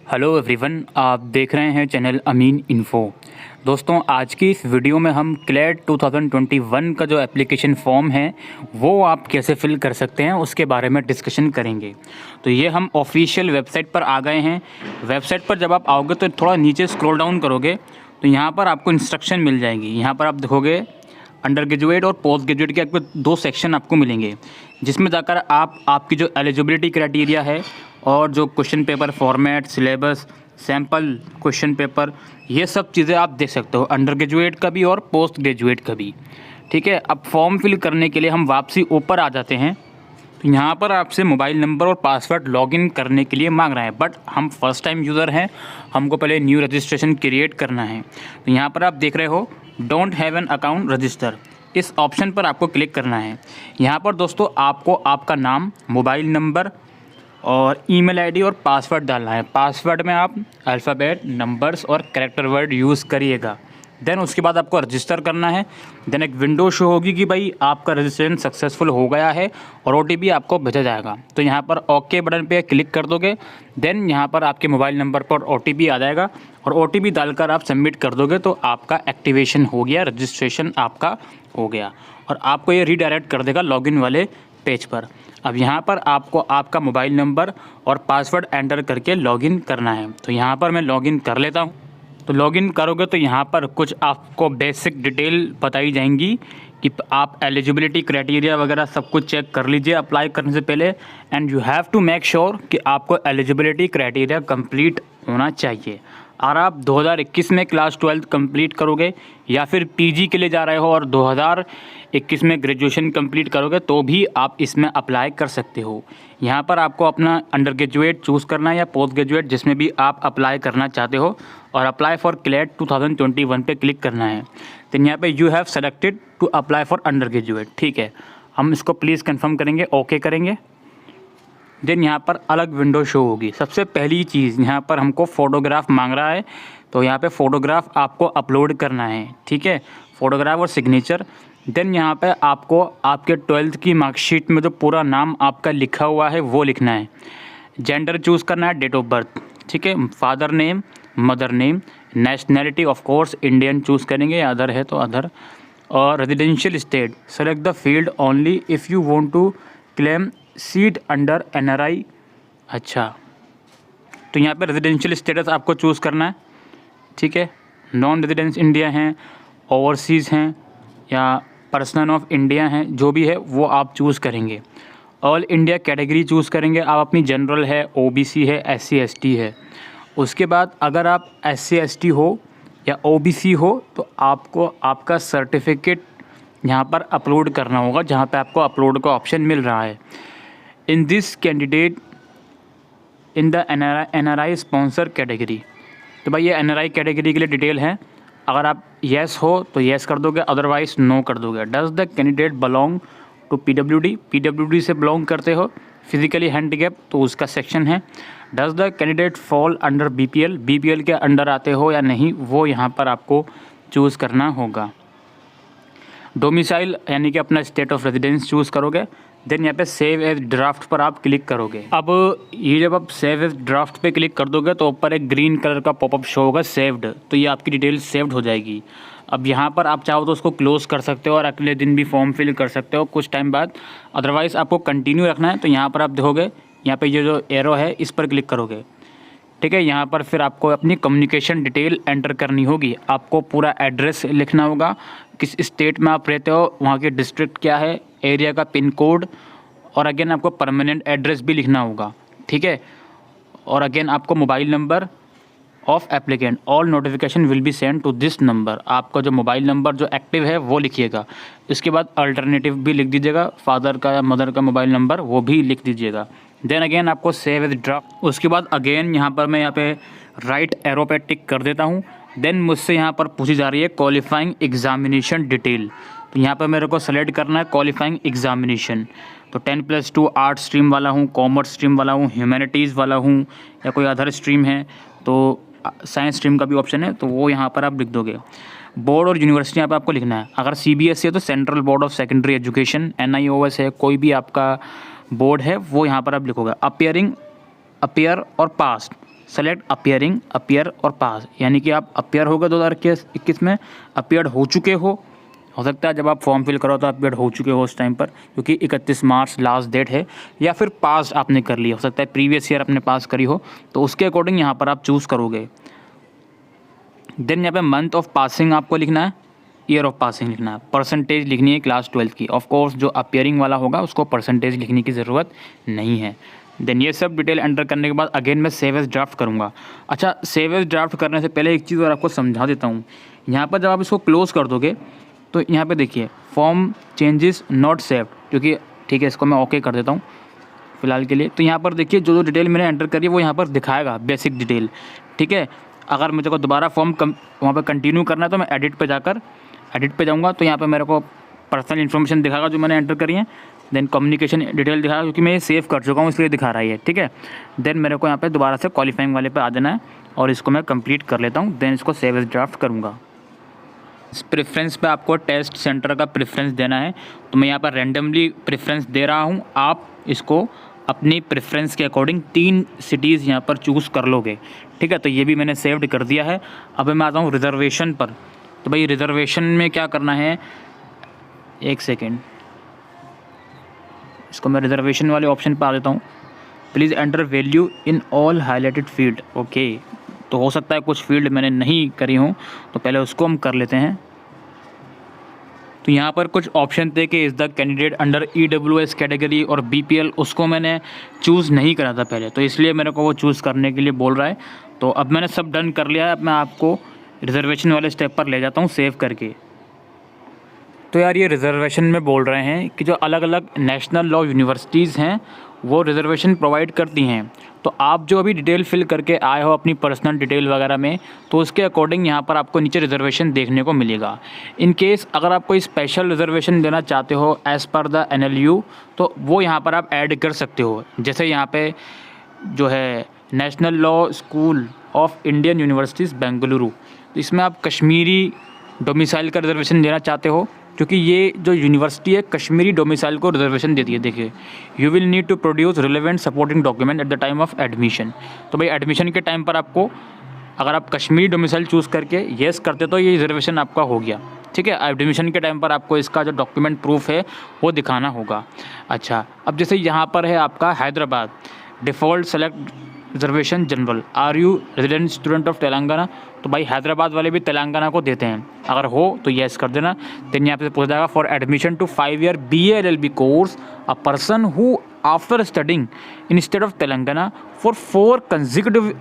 Hello everyone, आप देख रहे हैं चैनल अमीन इन्फो। दोस्तों, आज की इस वीडियो में हम क्लेट 2021 का जो एप्लीकेशन फॉर्म है वो आप कैसे फिल कर सकते हैं उसके बारे में डिस्कशन करेंगे। तो ये हम ऑफिशियल वेबसाइट पर आ गए हैं। वेबसाइट पर जब आप आओगे तो थोड़ा नीचे स्क्रॉल डाउन करोगे तो यहाँ पर आपको इंस्ट्रक्शन मिल जाएगी। यहाँ पर आप देखोगे अंडर ग्रेजुएट और पोस्ट ग्रेजुएट के आपको दो सेक्शन आपको मिलेंगे, जिसमें जाकर आप आपकी जो एलिजिबिलिटी क्राइटेरिया है और जो question paper format, syllabus, sample question paper, ये सब चीज़ें आप देख सकते हो, अंडर ग्रेजुएट का भी और पोस्ट ग्रेजुएट का भी। ठीक है, अब फॉर्म फिल करने के लिए हम वापसी ऊपर आ जाते हैं। तो यहाँ पर आपसे मोबाइल नंबर और पासवर्ड लॉगिन करने के लिए मांग रहा है, बट हम फर्स्ट टाइम यूज़र हैं, हमको पहले न्यू रजिस्ट्रेशन क्रिएट करना है। तो यहाँ पर आप देख रहे हो don't have an account register, इस ऑप्शन पर आपको क्लिक करना है। यहाँ पर दोस्तों आपको आपका नाम, मोबाइल नंबर और ईमेल आईडी और पासवर्ड डालना है। पासवर्ड में आप अल्फ़ाबेट, नंबर्स और कैरेक्टर वर्ड यूज़ करिएगा। देन उसके बाद आपको रजिस्टर करना है। देन एक विंडो शो होगी कि भाई आपका रजिस्ट्रेशन सक्सेसफुल हो गया है और OTP आपको भेजा जाएगा। तो यहाँ पर ओके बटन पे क्लिक कर दोगे। देन यहाँ पर आपके मोबाइल नंबर पर OTP आ जाएगा और OTP डालकर आप सबमिट कर दोगे तो आपका एक्टिवेशन हो गया, रजिस्ट्रेशन आपका हो गया और आपको ये रीडायरेक्ट कर देगा लॉगिन वाले पेज पर। अब यहाँ पर आपको आपका मोबाइल नंबर और पासवर्ड एंटर करके लॉगिन करना है। तो यहाँ पर मैं लॉगिन कर लेता हूँ। तो लॉगिन करोगे तो यहाँ पर कुछ आपको बेसिक डिटेल बताई जाएंगी कि आप एलिजिबिलिटी क्राइटेरिया वगैरह सब कुछ चेक कर लीजिए अप्लाई करने से पहले। And you have to make sure कि आपको एलिजिबिलिटी क्राइटेरिया कंप्लीट होना चाहिए। और आप 2021 में क्लास 12 कंप्लीट करोगे या फिर PG के लिए जा रहे हो और 2021 में ग्रेजुएशन कंप्लीट करोगे तो भी आप इसमें अप्लाई कर सकते हो। यहाँ पर आपको अपना अंडर ग्रेजुएट चूज़ करना है या पोस्ट ग्रेजुएट, जिसमें भी आप अप्लाई करना चाहते हो, और अप्लाई फॉर क्लेट 2021 पे क्लिक करना है। तो यहाँ पे you have selected to apply for undergraduate. ठीक है, हम इसको प्लीज़ कंफर्म करेंगे, ओके करेंगे। देन यहाँ पर अलग विंडो शो होगी। सबसे पहली चीज़ यहाँ पर हमको फ़ोटोग्राफ मांग रहा है, तो यहाँ पे फ़ोटोग्राफ आपको अपलोड करना है। ठीक है, फ़ोटोग्राफ और सिग्नेचर। देन यहाँ पे आपको आपके 12th की मार्कशीट में जो पूरा नाम आपका लिखा हुआ है वो लिखना है। जेंडर चूज़ करना है, डेट ऑफ बर्थ। ठीक है, father name, mother name, nationality of course Indian choose करेंगे, अदर है तो अदर। और residential state, select the field only if you want to claim seat under NRI। अच्छा, तो यहाँ पे रेजिडेंशियल स्टेटस आपको चूज़ करना है। ठीक है, नॉन रेजिडेंस इंडिया हैं, ओवरसीज़ हैं या पर्सनल ऑफ इंडिया हैं, जो भी है वो आप चूज़ करेंगे। ऑल इंडिया कैटेगरी चूज़ करेंगे आप अपनी, जनरल है, OBC है, SC ST है। उसके बाद अगर आप SC ST हो या OBC हो तो आपको आपका सर्टिफिकेट यहाँ पर अपलोड करना होगा, जहाँ पे आपको अपलोड का ऑप्शन मिल रहा है। In this candidate in the NRI sponsor category. तो भाई ये NRI कैटेगरी के लिए डिटेल है। अगर आप येस हो तो येस कर दोगे, अदरवाइज नो कर दोगे। Does the candidate belong to PWD से बिलोंग करते हो, फिजिकली हैंडीकैप तो उसका सेक्शन है। Does the candidate fall under BPL के अंडर आते हो या नहीं, वो यहाँ पर आपको चूज़ करना होगा। डोमिसाइल यानी कि अपना स्टेट ऑफ रेजिडेंस चूज़ करोगे। देन यहाँ पे सेव एज ड्राफ्ट पर आप क्लिक करोगे। अब ये जब आप सेव एज ड्राफ्ट पे क्लिक कर दोगे तो ऊपर एक ग्रीन कलर का पॉपअप शो होगा, सेव्ड, तो ये आपकी डिटेल सेव्ड हो जाएगी। अब यहाँ पर आप चाहो तो उसको क्लोज़ कर सकते हो और अगले दिन भी फॉर्म फिल कर सकते हो कुछ टाइम बाद, अदरवाइज़ आपको कंटिन्यू रखना है। तो यहाँ पर आप देखोगे, यहाँ पे ये जो एरो है इस पर क्लिक करोगे। ठीक है, यहाँ पर फिर आपको अपनी कम्युनिकेशन डिटेल एंटर करनी होगी। आपको पूरा एड्रेस लिखना होगा, किस स्टेट में आप रहते हो, वहाँ की डिस्ट्रिक्ट क्या है, एरिया का पिन कोड, और अगेन आपको परमानेंट एड्रेस भी लिखना होगा। ठीक है, और अगेन आपको mobile number of applicant, all notification will be send to this number. आपका जो मोबाइल नंबर जो एक्टिव है वो लिखिएगा। इसके बाद अल्टरनेटिव भी लिख दीजिएगा, फादर का या मदर का मोबाइल नंबर वो भी लिख दीजिएगा। देन अगेन आपको सेव एज ड्राफ्ट। उसके बाद अगेन यहाँ पर मैं यहाँ पे राइट एरो पे टिक कर देता हूँ। देन मुझसे यहाँ पर पूछी जा रही है क्वालिफाइंग एग्जामिनेशन डिटेल। तो यहाँ पर मेरे को सेलेक्ट करना है क्वालिफाइंग एग्जामिनेशन। तो 10+2 आर्ट स्ट्रीम वाला हूँ, कॉमर्स स्ट्रीम वाला हूँ, ह्यूमैनिटीज़ वाला हूँ या कोई अदर स्ट्रीम है, तो साइंस स्ट्रीम का भी ऑप्शन है, तो वो यहाँ पर आप लिख दोगे। बोर्ड और यूनिवर्सिटी यहाँ पर आपको लिखना है। अगर CBSE है तो central board of secondary education, NIOS है, कोई भी आपका बोर्ड है वो यहाँ पर आप लिखोगे। अपियर और पास्ट, सेलेक्ट अपियरिंग, अपियर और पास, यानी कि आप अपियर हो गए 2021 में, अपियर्ड हो चुके हो सकता है जब आप फॉर्म फिल करो तो अपियर्ड हो चुके हो उस टाइम पर, क्योंकि 31 मार्च लास्ट डेट है, या फिर पास आपने कर लिया, हो सकता है प्रीवियस ईयर आपने पास करी हो, तो उसके अकॉर्डिंग यहाँ पर आप चूज़ करोगे। देन यहाँ पे मंथ ऑफ पासिंग आपको लिखना है, ईयर ऑफ पासिंग लिखना है, परसेंटेज लिखनी है क्लास 12 की। ऑफ कोर्स जो अपियरिंग वाला होगा उसको परसेंटेज लिखने की ज़रूरत नहीं है। देन ये सब डिटेल एंटर करने के बाद अगेन मैं सेव एज ड्राफ्ट करूँगा। अच्छा, सेव एज ड्राफ्ट करने से पहले एक चीज़ और आपको समझा देता हूँ। यहाँ पर जब आप इसको क्लोज़ कर दोगे तो यहाँ पे देखिए फॉर्म चेंजेस नॉट सेव्ड, क्योंकि ठीक है इसको मैं ओके कर देता हूँ फिलहाल के लिए। तो यहाँ पर देखिए जो डिटेल मैंने एंटर करी है वो यहाँ पर दिखाएगा, बेसिक डिटेल, ठीक है। अगर मुझे को दोबारा फॉर्म वहाँ पर कंटिन्यू करना है तो मैं एडिट पे जाऊँगा, तो यहाँ पर मेरे को पर्सनल इन्फॉर्मेशन दिखाएगा जो मैंने एंटर करी है। देन कम्युनिकेशन डिटेल दिखाएगा, क्योंकि मैं ये सेव कर चुका हूँ इसलिए दिखा रहा है, ठीक है। देन मेरे को यहाँ पे दोबारा से क्वालिफाइंग वाले पे आ जाना है और इसको मैं कंप्लीट कर लेता हूँ। देन इसको सेव एज ड्राफ्ट करूँगा। इस प्रेफरेंस पे आपको टेस्ट सेंटर का प्रेफरेंस देना है, तो मैं यहाँ पर रैंडमली प्रेफरेंस दे रहा हूँ। आप इसको अपनी प्रेफरेंस के अकॉर्डिंग 3 सिटीज़ यहाँ पर चूज़ कर लोगे, ठीक है। तो ये भी मैंने सेव्ड कर दिया है। अब मैं आता हूँ रिजर्वेशन पर। तो भाई रिजर्वेशन में क्या करना है, एक सेकेंड, इसको मैं रिजर्वेशन वाले ऑप्शन पर आ देता हूँ। Please enter value in all highlighted field, okay. तो हो सकता है कुछ फील्ड मैंने नहीं करी हूँ, तो पहले उसको हम कर लेते हैं। तो यहाँ पर कुछ ऑप्शन थे कि is the candidate under EWS category और BPL, उसको मैंने चूज़ नहीं करा था पहले, तो इसलिए मेरे को वो चूज़ करने के लिए बोल रहा है। तो अब मैंने सब डन कर लिया है। अब मैं आपको रिजर्वेशन वाले स्टेप पर ले जाता हूँ सेव करके। तो यार ये रिजर्वेशन में बोल रहे हैं कि जो अलग अलग नेशनल लॉ यूनिवर्सिटीज़ हैं वो रिजर्वेशन प्रोवाइड करती हैं। तो आप जो अभी डिटेल फिल करके आए हो अपनी पर्सनल डिटेल वगैरह में, तो उसके अकॉर्डिंग यहाँ पर आपको नीचे रिजर्वेशन देखने को मिलेगा। इन केस अगर आप कोई स्पेशल रिजर्वेशन देना चाहते हो एज़ पर द NLU, तो वो यहाँ पर आप ऐड कर सकते हो। जैसे यहाँ पे जो है national law school of Indian universities Bengaluru, तो इसमें आप कश्मीरी डोमिसाइल का रिजर्वेशन देना चाहते हो, क्योंकि ये जो यूनिवर्सिटी है कश्मीरी डोमिसाइल को रिजर्वेशन देती है। देखिए, you will need to produce relevant supporting document at the time of admission. तो भाई एडमिशन के टाइम पर आपको, अगर आप कश्मीरी डोमिसाइल चूज़ करके येस करते तो ये रिजर्वेशन आपका हो गया, ठीक है। एडमिशन के टाइम पर आपको इसका जो डॉक्यूमेंट प्रूफ है वो दिखाना होगा। अच्छा, अब जैसे यहाँ पर है आपका Hyderabad, default select reservation general, are you resident student of Telangana. तो भाई हैदराबाद वाले भी तेलंगाना को देते हैं, अगर हो तो येस कर देना। देन यहाँ पे पूछा जाएगा for admission to 5 year BA LLB course a person who after studing in state of Telangana for 4 consecutive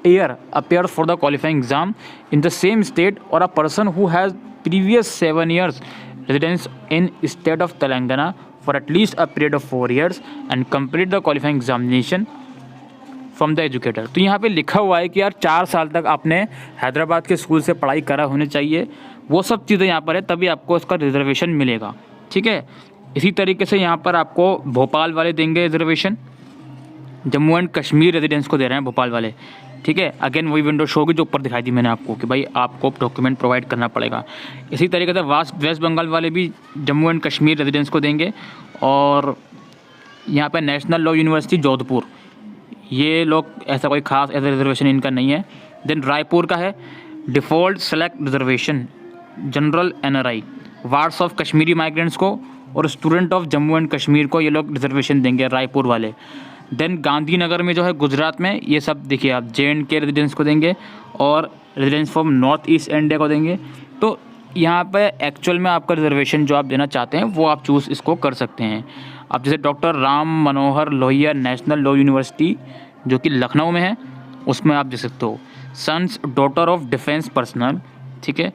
year appears for the qualifying exam in the same state, or a person who has previous 7 years residence in state of Telangana for at least a period of 4 years and complete the qualifying examination from the educator. तो यहाँ पे लिखा हुआ है कि यार 4 साल तक आपने हैदराबाद के स्कूल से पढ़ाई करा होने चाहिए, वो सब चीज़ें यहाँ पर है, तभी आपको इसका रिजर्वेशन मिलेगा, ठीक है। इसी तरीके से यहाँ पर आपको भोपाल वाले देंगे reservation, Jammu and Kashmir residents को दे रहे हैं भोपाल वाले, ठीक है। अगेन वही विंडो शो होगी जो ऊपर दिखाई दी मैंने आपको कि भाई आपको डॉक्यूमेंट प्रोवाइड करना पड़ेगा। इसी तरीके से वेस्ट बंगाल वाले भी जम्मू एंड कश्मीर रेजिडेंट्स को देंगे। और यहाँ पे नेशनल लॉ यूनिवर्सिटी जोधपुर, ये लोग ऐसा कोई खास ऐसा रिजर्वेशन इनका नहीं है। देन रायपुर का है default select reservation general NRI, wards of Kashmiri migrants को और student of Jammu and Kashmir को ये लोग रिजर्वेशन देंगे, रायपुर वाले। देन गांधीनगर में जो है गुजरात में, ये सब देखिए आप JNK रेजिडेंट्स को देंगे और residents from north east India को देंगे। तो यहाँ पे एक्चुअल में आपका रिजर्वेशन जो आप देना चाहते हैं वो आप चूज़ इसको कर सकते हैं। अब जैसे doctor Ram Manohar Lohia national law university जो कि लखनऊ में है, उसमें आप दे सकते हो sons daughter of defence personnel, ठीक है,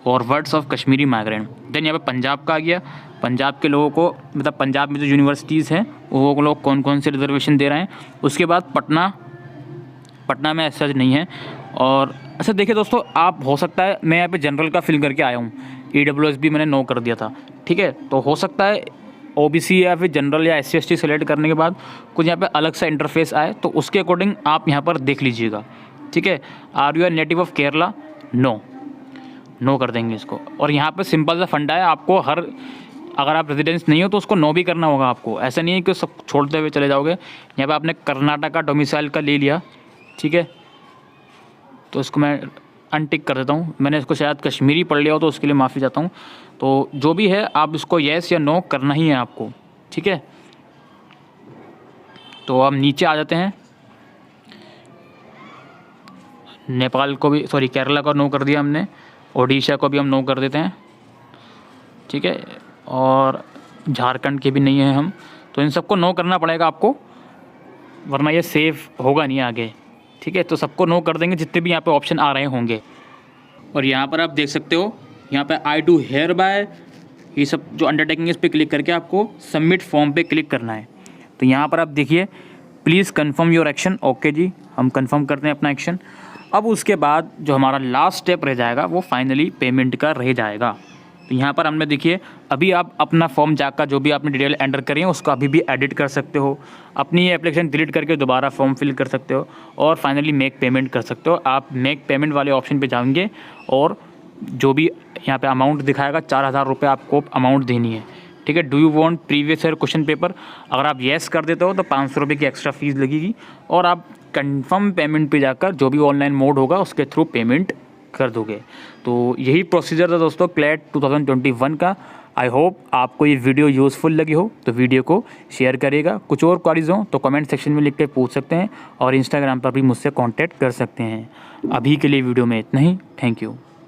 और words of Kashmiri migrant. Then यहाँ पे पंजाब का आ गया, पंजाब के लोगों को, मतलब पंजाब में जो यूनिवर्सिटीज़ हैं वो लोग कौन कौन से रिजर्वेशन दे रहे हैं। उसके बाद पटना में ऐसा नहीं है। और अच्छा देखिए दोस्तों, आप हो सकता है मैं यहाँ पे जनरल का फिल करके आया हूँ, EWS भी मैंने नो कर दिया था, ठीक है। तो हो सकता है OBC या फिर जनरल या SC/ST सेलेक्ट करने के बाद कुछ यहाँ पे अलग सा इंटरफेस आए, तो उसके अकॉर्डिंग आप यहाँ पर देख लीजिएगा, ठीक है। Are you are native of Kerala, no कर देंगे इसको। और यहाँ पे सिंपल सा फंडा है, आपको अगर आप रेजिडेंस नहीं हो तो उसको नो भी करना होगा आपको, ऐसा नहीं है कि सब छोड़ते हुए चले जाओगे। यहाँ पे आपने कर्नाटका डोमिसाइल का ले लिया, ठीक है, तो इसको मैं अनटिक कर देता हूँ। मैंने इसको शायद कश्मीरी पढ़ लिया हो तो उसके लिए माफ़ी चाहता हूँ। तो जो भी है आप इसको येस या नो करना ही है आपको, ठीक है। तो अब नीचे आ जाते हैं। नेपाल को भी, सॉरी केरला को नो कर दिया हमने, ओडिशा को भी हम नो कर देते हैं, ठीक है। और झारखंड के भी नहीं है हम, तो इन सबको नो करना पड़ेगा आपको, वरना ये सेफ होगा नहीं आगे, ठीक है। तो सबको नो कर देंगे जितने भी यहाँ पे ऑप्शन आ रहे होंगे। और यहाँ पर आप देख सकते हो, यहाँ पे आई डू हेयर बाय, ये सब जो अंडरटेकिंग, इस पर क्लिक करके आपको सबमिट फॉर्म पे क्लिक करना है। तो यहाँ पर आप देखिए please confirm your action, okay जी, हम कन्फर्म करते हैं अपना एक्शन। अब उसके बाद जो हमारा लास्ट स्टेप रह जाएगा वो फाइनली पेमेंट का रह जाएगा। तो यहाँ पर हमने देखिए अभी आप अपना फॉर्म जाकर जो भी आपने डिटेल एंटर करी है उसको अभी भी एडिट कर सकते हो, अपनी ये एप्लीकेशन डिलीट करके दोबारा फॉर्म फिल कर सकते हो और फाइनली मेक पेमेंट कर सकते हो। आप मेक पेमेंट वाले ऑप्शन पे जाएंगे और जो भी यहाँ पे अमाउंट दिखाएगा 4000 रुपये आपको अमाउंट देनी है, ठीक है। Do you want previous year question paper, अगर आप येस कर देते हो तो 500 रुपये की एक्स्ट्रा फीस लगेगी और आप कंफर्म पेमेंट पे जाकर जो भी ऑनलाइन मोड होगा उसके थ्रू पेमेंट कर दोगे। तो यही प्रोसीजर था दोस्तों क्लैट 2021 का। आई होप आपको ये वीडियो यूज़फुल लगी हो, तो वीडियो को शेयर करिएगा। कुछ और क्वारीज हो तो कमेंट सेक्शन में लिख के पूछ सकते हैं और इंस्टाग्राम पर भी मुझसे कांटेक्ट कर सकते हैं। अभी के लिए वीडियो में इतना ही, थैंक यू।